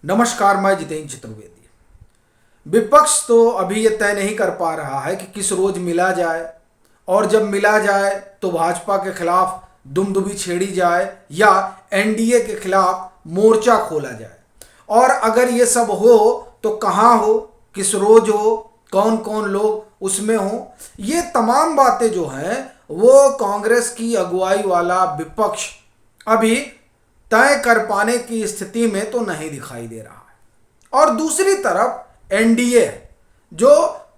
नमस्कार, मैं जितेंद्र चतुर्वेदी। विपक्ष तो अभी ये तय नहीं कर पा रहा है कि किस रोज मिला जाए, और जब मिला जाए तो भाजपा के खिलाफ दुमदुमी छेड़ी जाए या एनडीए के खिलाफ मोर्चा खोला जाए। और अगर ये सब हो तो कहाँ हो, किस रोज हो, कौन कौन लोग उसमें हो, ये तमाम बातें जो हैं वो कांग्रेस की अगुवाई वाला विपक्ष अभी तय कर पाने की स्थिति में तो नहीं दिखाई दे रहा है। और दूसरी तरफ एनडीए जो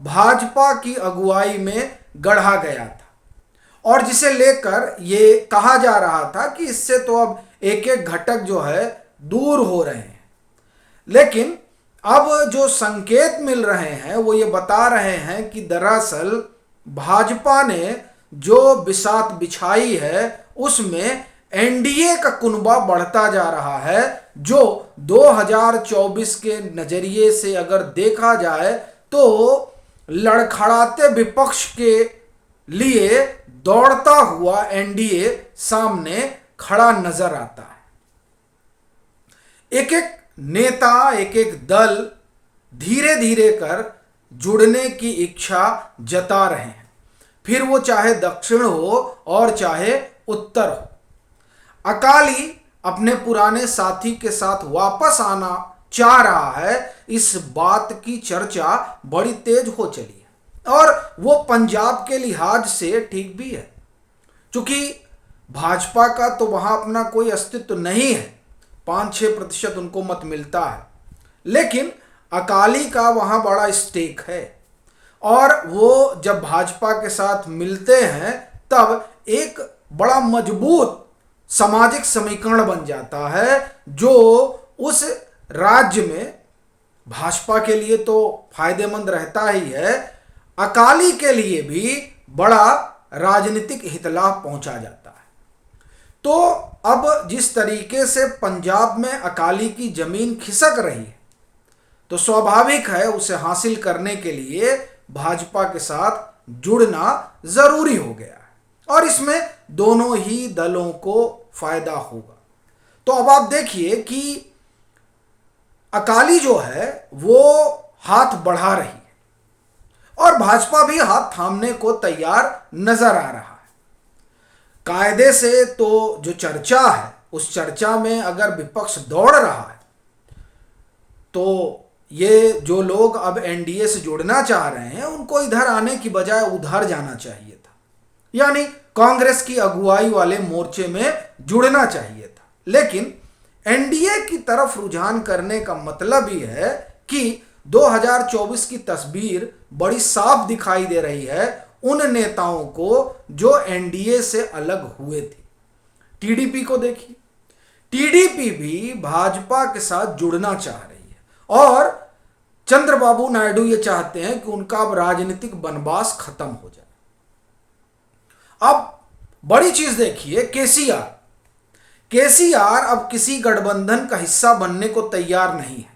भाजपा की अगुवाई में गढ़ा गया था और जिसे लेकर ये कहा जा रहा था कि इससे तो अब एक एक घटक जो है दूर हो रहे हैं, लेकिन अब जो संकेत मिल रहे हैं वो ये बता रहे हैं कि दरअसल भाजपा ने जो बिसात बिछाई है उसमें एनडीए का कुनबा बढ़ता जा रहा है, जो 2024 के नजरिए से अगर देखा जाए तो लड़खड़ाते विपक्ष के लिए दौड़ता हुआ एनडीए सामने खड़ा नजर आता है। एक एक नेता, एक एक दल धीरे धीरे कर जुड़ने की इच्छा जता रहे हैं, फिर वो चाहे दक्षिण हो और चाहे उत्तर हो। अकाली अपने पुराने साथी के साथ वापस आना चाह रहा है, इस बात की चर्चा बड़ी तेज हो चली है और वो पंजाब के लिहाज से ठीक भी है, क्योंकि भाजपा का तो वहां अपना कोई अस्तित्व नहीं है, 5-6% उनको मत मिलता है, लेकिन अकाली का वहां बड़ा स्टेक है और वो जब भाजपा के साथ मिलते हैं तब एक बड़ा मजबूत सामाजिक समीकरण बन जाता है, जो उस राज्य में भाजपा के लिए तो फायदेमंद रहता ही है, अकाली के लिए भी बड़ा राजनीतिक हितलाभ पहुंचा जाता है। तो अब जिस तरीके से पंजाब में अकाली की जमीन खिसक रही है, तो स्वाभाविक है उसे हासिल करने के लिए भाजपा के साथ जुड़ना जरूरी हो गया है और इसमें दोनों ही दलों को फायदा होगा। तो अब आप देखिए कि अकाली जो है वो हाथ बढ़ा रही है और भाजपा भी हाथ थामने को तैयार नजर आ रहा है। कायदे से तो जो चर्चा है उस चर्चा में अगर विपक्ष दौड़ रहा है तो ये जो लोग अब एनडीए से जुड़ना चाह रहे हैं उनको इधर आने की बजाय उधर जाना चाहिए था, यानी कांग्रेस की अगुवाई वाले मोर्चे में जुड़ना चाहिए था। लेकिन एनडीए की तरफ रुझान करने का मतलब ही है कि 2024 की तस्वीर बड़ी साफ दिखाई दे रही है उन नेताओं को जो एनडीए से अलग हुए थे। टीडीपी को देखिए, टीडीपी भी भाजपा के साथ जुड़ना चाह रही है और चंद्रबाबू नायडू ये चाहते हैं कि उनका अब राजनीतिक वनवास खत्म हो जाए। अब बड़ी चीज देखिए, केसीआर अब किसी गठबंधन का हिस्सा बनने को तैयार नहीं है।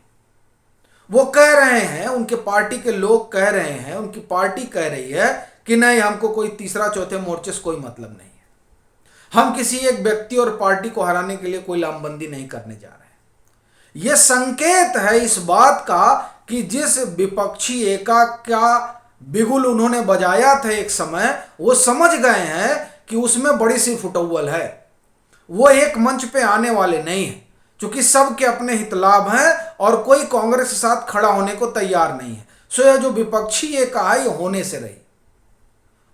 वो कह रहे हैं, उनके पार्टी के लोग कह रहे हैं, उनकी पार्टी कह रही है कि नहीं, हमको कोई तीसरा चौथे मोर्चे से कोई मतलब नहीं है, हम किसी एक व्यक्ति और पार्टी को हराने के लिए कोई लामबंदी नहीं करने जा रहे हैं। यह संकेत है इस बात का कि जिस विपक्षी एका का बिगुल उन्होंने बजाया था एक समय, वो समझ गए हैं कि उसमें बड़ी सी फुटौल है, वो एक मंच पे आने वाले नहीं है, क्योंकि सबके अपने हितलाभ हैं और कोई कांग्रेस के साथ खड़ा होने को तैयार नहीं है। सो यह जो विपक्षी एका है ये होने से रही,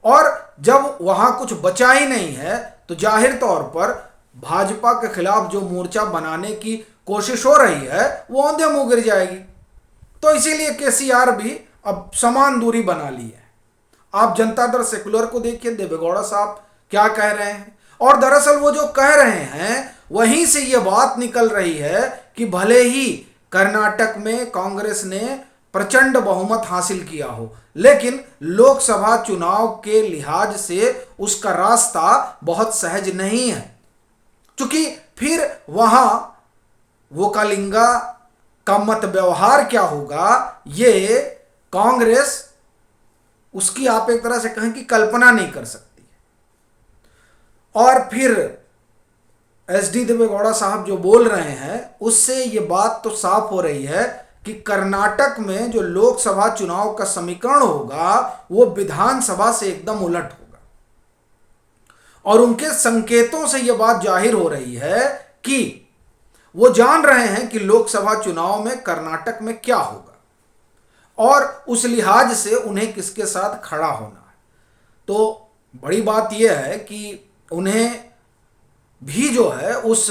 और जब वहां कुछ बचा ही नहीं है तो जाहिर तौर पर भाजपा के खिलाफ जो मोर्चा बनाने की कोशिश हो रही है वो औंधे मुंह गिर जाएगी। तो इसीलिए केसीआर भी अब समान दूरी बना ली है। आप जनता दल सेकुलर को देखिए, देवेगौड़ा साहब क्या कह रहे हैं, और दरअसल वो जो कह रहे हैं वहीं से ये बात निकल रही है कि भले ही कर्नाटक में कांग्रेस ने प्रचंड बहुमत हासिल किया हो, लेकिन लोकसभा चुनाव के लिहाज से उसका रास्ता बहुत सहज नहीं है, क्योंकि फिर वहां वोकालिंगा का मत व्यवहार क्या होगा ये कांग्रेस उसकी आप एक तरह से कहें कि कल्पना नहीं कर सकती। और फिर एसडी देवेगौड़ा साहब जो बोल रहे हैं उससे ये बात तो साफ हो रही है कि कर्नाटक में जो लोकसभा चुनाव का समीकरण होगा वो विधानसभा से एकदम उलट होगा। और उनके संकेतों से यह बात जाहिर हो रही है कि वो जान रहे हैं कि लोकसभा चुनाव में कर्नाटक में क्या होगा और उस लिहाज से उन्हें किसके साथ खड़ा होना है। तो बड़ी बात यह है कि उन्हें भी जो है उस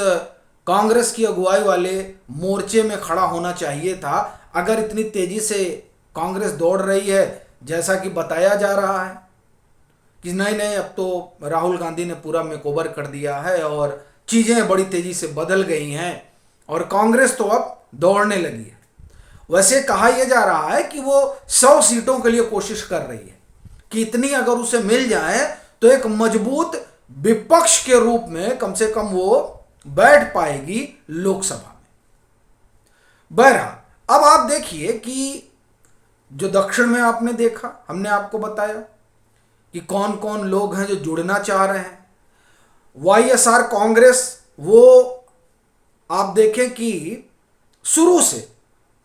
कांग्रेस की अगुवाई वाले मोर्चे में खड़ा होना चाहिए था। अगर इतनी तेजी से कांग्रेस दौड़ रही है जैसा कि बताया जा रहा है कि नहीं नहीं अब तो राहुल गांधी ने पूरा मेकओवर कर दिया है और चीज़ें बड़ी तेजी से बदल गई हैं और कांग्रेस तो अब दौड़ने लगी है। वैसे कहा यह जा रहा है कि वो 100 सीटों के लिए कोशिश कर रही है कि इतनी अगर उसे मिल जाए तो एक मजबूत विपक्ष के रूप में कम से कम वो बैठ पाएगी लोकसभा में। बहरहाल अब आप देखिए कि जो दक्षिण में आपने देखा, हमने आपको बताया कि कौन कौन लोग हैं जो जुड़ना चाह रहे हैं। वाईएसआर कांग्रेस वो आप देखें कि शुरू से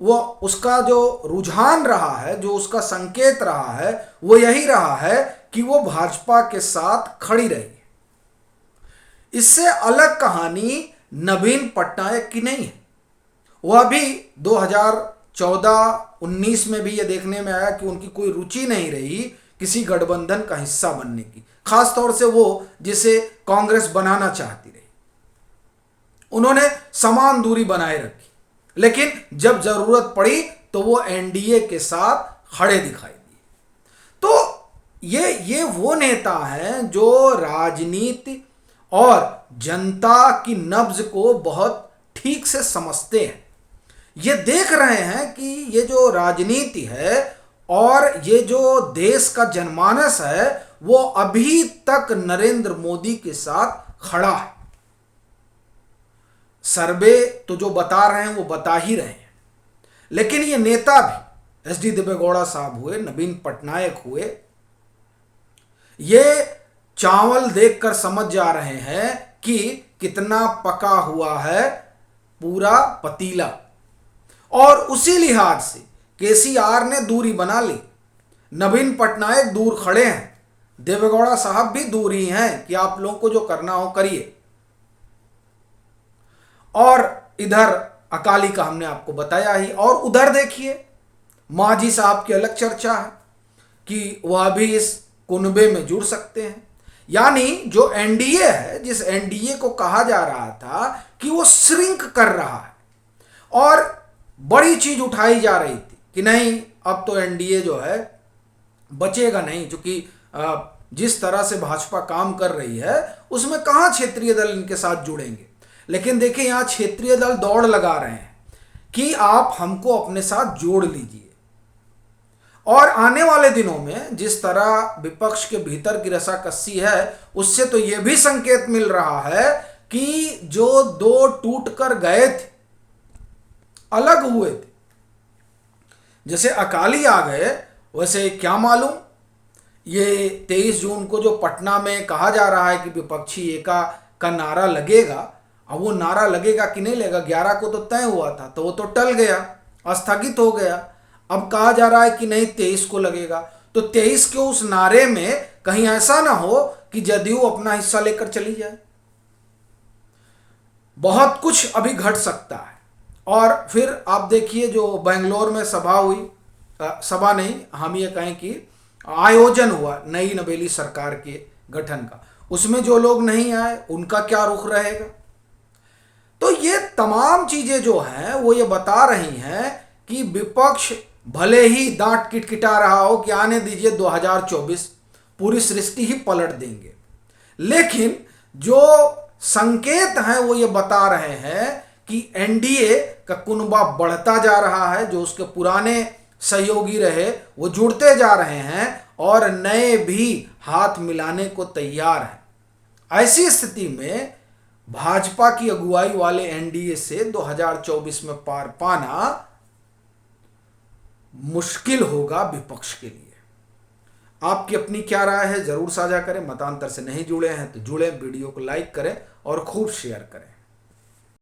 वो उसका जो रुझान रहा है, जो उसका संकेत रहा है वो यही रहा है कि वो भाजपा के साथ खड़ी रही। इससे अलग कहानी नवीन पटनायक की नहीं है। वह भी 2014-19 में भी यह देखने में आया कि उनकी कोई रुचि नहीं रही किसी गठबंधन का हिस्सा बनने की, खासतौर से वो जिसे कांग्रेस बनाना चाहती रही। उन्होंने समान दूरी बनाए रखी, लेकिन जब जरूरत पड़ी तो वो एनडीए के साथ खड़े दिखाई दिए। तो ये वो नेता हैं जो राजनीति और जनता की नब्ज को बहुत ठीक से समझते हैं। ये देख रहे हैं कि ये जो राजनीति है और ये जो देश का जनमानस है वो अभी तक नरेंद्र मोदी के साथ खड़ा है। सर्वे तो जो बता रहे हैं वो बता ही रहे हैं, लेकिन ये नेता भी एसडी देवेगौड़ा साहब हुए, नवीन पटनायक हुए, ये चावल देखकर समझ जा रहे हैं कि कितना पका हुआ है पूरा पतीला। और उसी लिहाज से केसीआर ने दूरी बना ली, नवीन पटनायक दूर खड़े हैं, देवेगौड़ा साहब भी दूर ही हैं कि आप लोगों को जो करना हो करिए। और इधर अकाली का हमने आपको बताया ही, और उधर देखिए मांझी साहब की अलग चर्चा है कि वह भी इस कुनबे में जुड़ सकते हैं। यानी जो एनडीए है, जिस एनडीए को कहा जा रहा था कि वो श्रिंक कर रहा है और बड़ी चीज उठाई जा रही थी कि नहीं अब तो एनडीए जो है बचेगा नहीं, क्योंकि जिस तरह से भाजपा काम कर रही है उसमें कहाँ क्षेत्रीय दल इनके साथ जुड़ेंगे। लेकिन देखिए यहाँ क्षेत्रीय दल दौड़ लगा रहे हैं कि आप हमको अपने साथ जोड़ लीजिए। और आने वाले दिनों में जिस तरह विपक्ष के भीतर की रसाकसी है उससे तो यह भी संकेत मिल रहा है कि जो दो टूट कर गए थे, अलग हुए थे, जैसे अकाली आ गए, वैसे क्या मालूम ये 23 जून को जो पटना में कहा जा रहा है कि विपक्षी एका का नारा लगेगा, अब वो नारा लगेगा कि नहीं लगेगा। 11 को तो तय हुआ था तो वो तो टल गया, स्थगित हो गया। अब कहा जा रहा है कि नहीं 23 को लगेगा। तो 23 के उस नारे में कहीं ऐसा ना हो कि जदयू अपना हिस्सा लेकर चली जाए। बहुत कुछ अभी घट सकता है। और फिर आप देखिए जो बेंगलोर में सभा हुई, सभा नहीं हम ये कहें कि आयोजन हुआ नई नवेली सरकार के गठन का, उसमें जो लोग नहीं आए उनका क्या रुख रहेगा। तो ये तमाम चीजें जो हैं वो ये बता रही हैं कि विपक्ष भले ही दांत किटकिटा रहा हो कि आने दीजिए 2024 पूरी सृष्टि ही पलट देंगे, लेकिन जो संकेत हैं वो ये बता रहे हैं कि एनडीए का कुनबा बढ़ता जा रहा है। जो उसके पुराने सहयोगी रहे वो जुड़ते जा रहे हैं और नए भी हाथ मिलाने को तैयार हैं। ऐसी स्थिति में भाजपा की अगुवाई वाले एनडीए से 2024 में पार पाना मुश्किल होगा विपक्ष के लिए। आपकी अपनी क्या राय है जरूर साझा करें। मतांतर से नहीं जुड़े हैं तो जुड़े, वीडियो को लाइक करें और खूब शेयर करें।